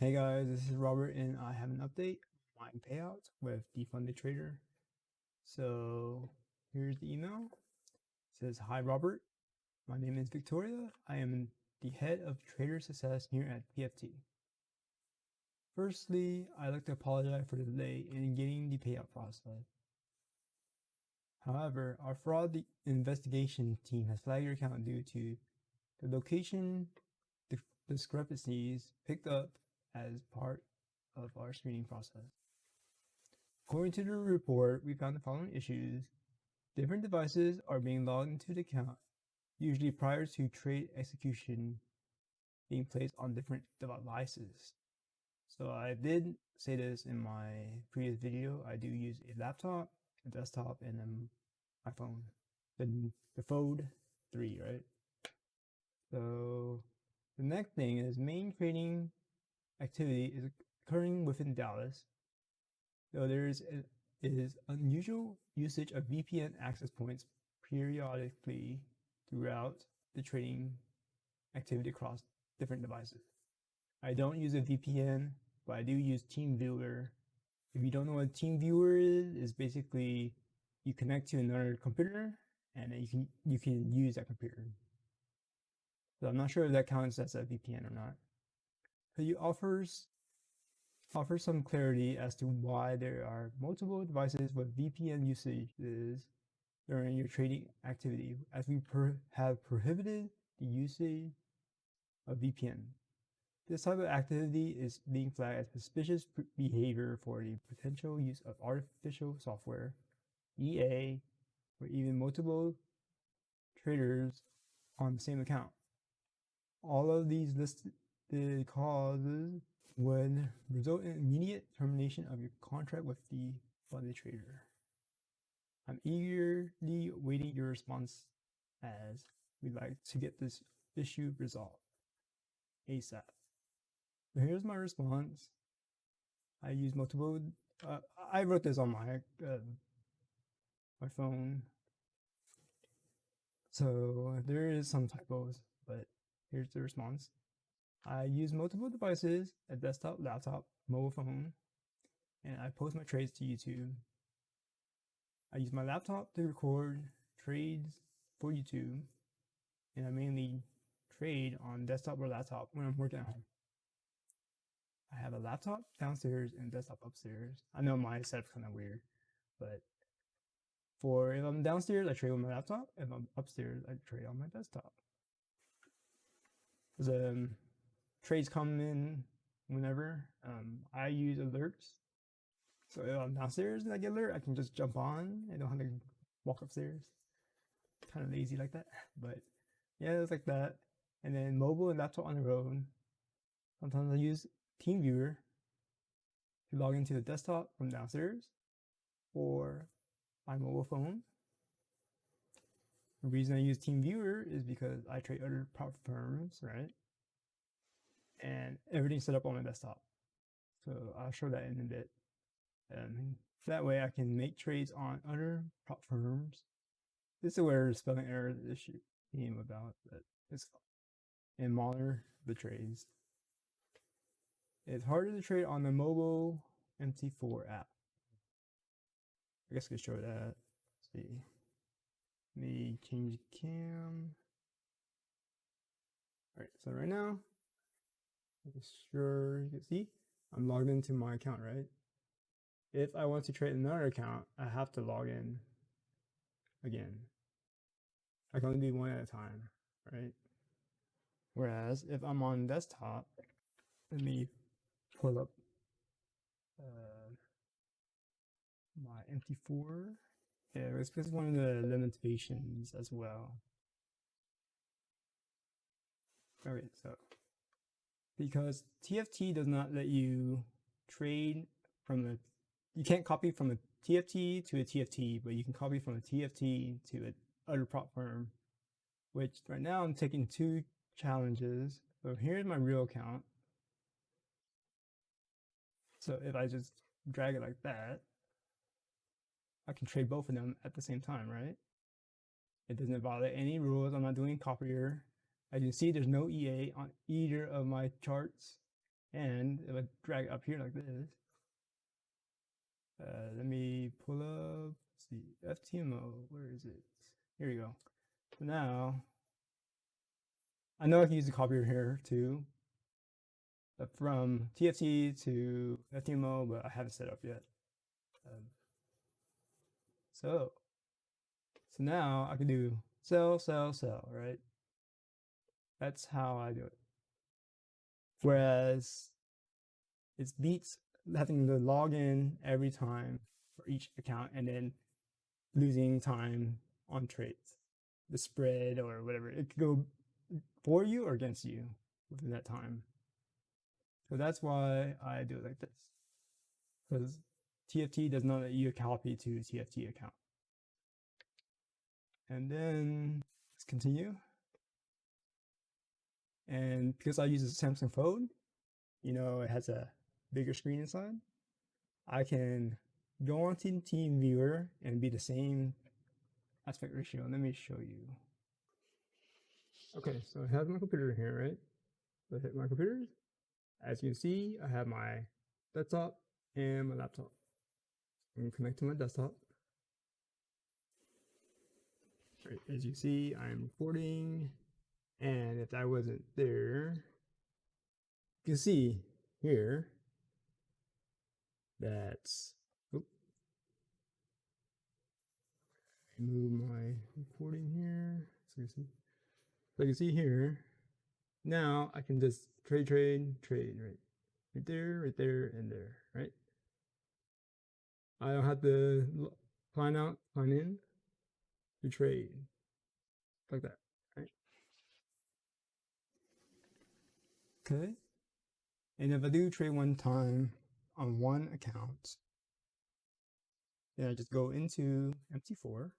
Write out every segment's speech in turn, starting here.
Hey guys, this is Robert and I have an update on my payout with Defunded Trader. So here's the email. It says, "Hi Robert, my name is Victoria. I am the head of trader success here at PFT. Firstly, I'd like to apologize for the delay in getting the payout process. However, our fraud investigation team has flagged your account due to the location discrepancies picked up as part of our screening process. According to the report, we found the following issues. Different devices are being logged into the account, usually prior to trade execution being placed on different devices." So I did say this in my previous video. I do use a laptop, a desktop, and then my phone. The Fold 3, right? So the next thing is main trading activity is occurring within Dallas, though there is unusual usage of VPN access points periodically throughout the trading activity across different devices. I don't use a VPN, but I do use TeamViewer. If you don't know what TeamViewer is basically you connect to another computer and then you can use that computer. So I'm not sure if that counts as a VPN or not. But you offer some clarity as to why there are multiple devices with VPN usages during your trading activity, as we have prohibited the usage of VPN. This type of activity is being flagged as suspicious behavior for the potential use of artificial software, EA, or even multiple traders on the same account. All of these listed causes would result in immediate termination of your contract with the funded trader. I'm eagerly awaiting your response as we'd like to get this issue resolved ASAP. So here's my response. I use multiple, I wrote this on my phone. So there is some typos, but here's the response. I use multiple devices, a desktop, laptop, mobile phone, and I post my trades to YouTube. I use my laptop to record trades for YouTube, and I mainly trade on desktop or laptop when I'm working at home. I have a laptop downstairs and desktop upstairs. I know my setup's kind of weird, but if I'm downstairs, I trade on my laptop. If I'm upstairs, I trade on my desktop. The trades come in whenever. I use alerts. So if I'm downstairs and I get alert, I can just jump on. I don't have to walk upstairs. Kind of lazy like that. But yeah, it's like that. And then mobile and laptop on the road. Sometimes I use TeamViewer to log into the desktop from downstairs or my mobile phone. The reason I use TeamViewer is because I trade other prop firms, right? And everything's set up on my desktop. So I'll show that in a bit. And that way I can make trades on other prop firms. This is where the spelling error issue came about, but it's fine. And monitor the trades. It's harder to trade on the mobile MT4 app. I guess I could show that. Let's see. Let me change the cam. Alright, so right now, make sure you can see I'm logged into my account, right? If I want to trade another account, I have to log in again. I can only do one at a time, right? Whereas if I'm on desktop, let me pull up my MT4. Yeah, this is one of the limitations as well. Okay, so because TFT does not let you trade from you can't copy from a TFT to a TFT, but you can copy from a TFT to an other prop firm, which right now I'm taking 2 challenges. So here's my real account. So if I just drag it like that, I can trade both of them at the same time, right? It doesn't violate any rules. I'm not doing copier. As you can see, there's no EA on either of my charts. And if I drag up here like this, let me pull up, let's see, FTMO, where is it? Here we go. So now, I know I can use the copier here too, from TFT to FTMO, but I haven't set up yet. So now I can do sell, right? That's how I do it. Whereas it beats having to log in every time for each account and then losing time on trades, the spread or whatever. It could go for you or against you within that time. So that's why I do it like this. Because TFT does not let you copy to TFT account. And then let's continue. And because I use a Samsung phone, you know, it has a bigger screen inside, I can go on to TeamViewer and be the same aspect ratio. Let me show you. Okay, so I have my computer here, right? So I hit my computers. As you can see, I have my desktop and my laptop. I'm gonna connect to my desktop. Right, as you see, I'm recording, and if I wasn't there, you can see here that's, oops, move my recording here. So you can see here, now I can just trade, right? Right there, and there, right? I don't have to plan out, plan in to trade like that, right? Okay. And if I do trade one time on one account, then I just go into MT4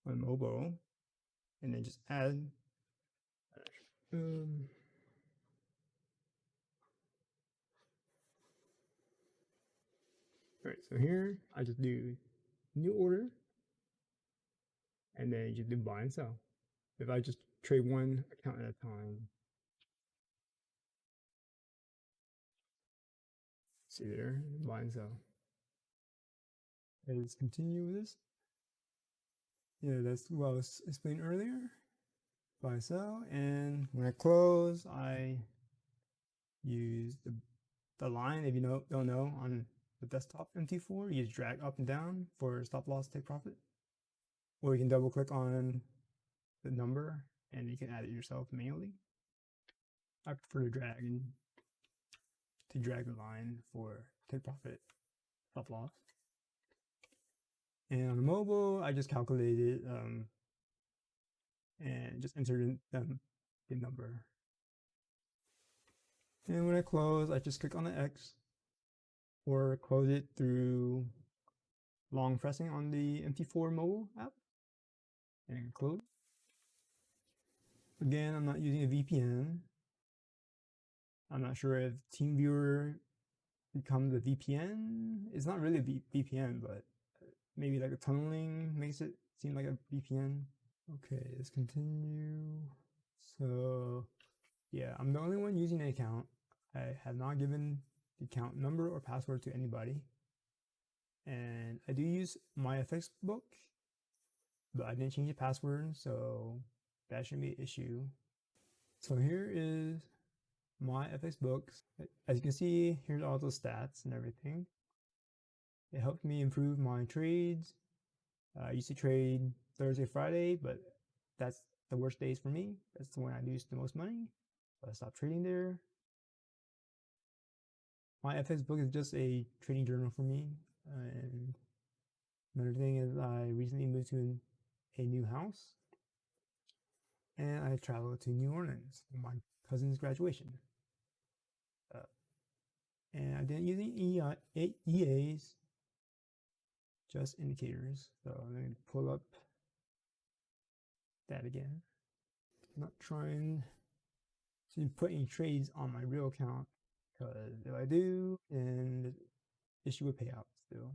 on mobile and then just add all right, so here I just do new order and then you just do buy and sell. If I just trade one account at a time, see there, buy and sell. Let's continue with this. Yeah, that's what I was explaining earlier. Buy, sell, and when I close, I use the line. If you don't know, on the desktop MT4, you just drag up and down for stop loss, take profit. Or you can double click on the number and you can add it yourself manually. I prefer to drag the line for take profit, stop loss. And on the mobile, I just calculated and just entered the number. And when I close, I just click on the X or close it through long pressing on the MT4 mobile app and close. Again, I'm not using a VPN. I'm not sure if TeamViewer becomes a VPN. It's not really a VPN, but maybe like a tunneling makes it seem like a VPN. Okay, let's continue. So yeah, I'm the only one using an account. I have not given the account number or password to anybody. And I do use my FX book, but I didn't change the password, so that shouldn't be an issue. So here is my FX books. As you can see, here's all the stats and everything. It helped me improve my trades. I used to trade Thursday, Friday, but that's the worst days for me. That's the one I lose the most money. So I stopped trading there. My FX book is just a trading journal for me. And another thing is I recently moved to a new house. And I traveled to New Orleans for my cousin's graduation. And I didn't use any EAs, just indicators. So I'm going to pull up that again. I'm not trying to put any trades on my real account, because if I do, then the issue with Payout still.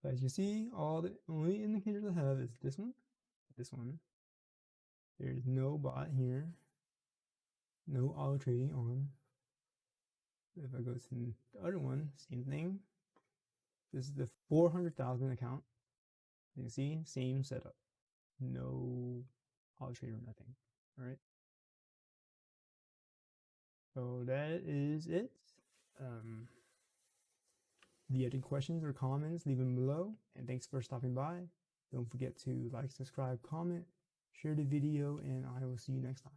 But as you see, all the only indicators I have is this one. There's no bot here. No auto trading on. If I go to the other one, same thing. This is the 400,000 account. You can see, same setup. No auto trader, nothing. All right. So that is it. If you have any questions or comments, leave them below. And thanks for stopping by. Don't forget to like, subscribe, comment, share the video, and I will see you next time.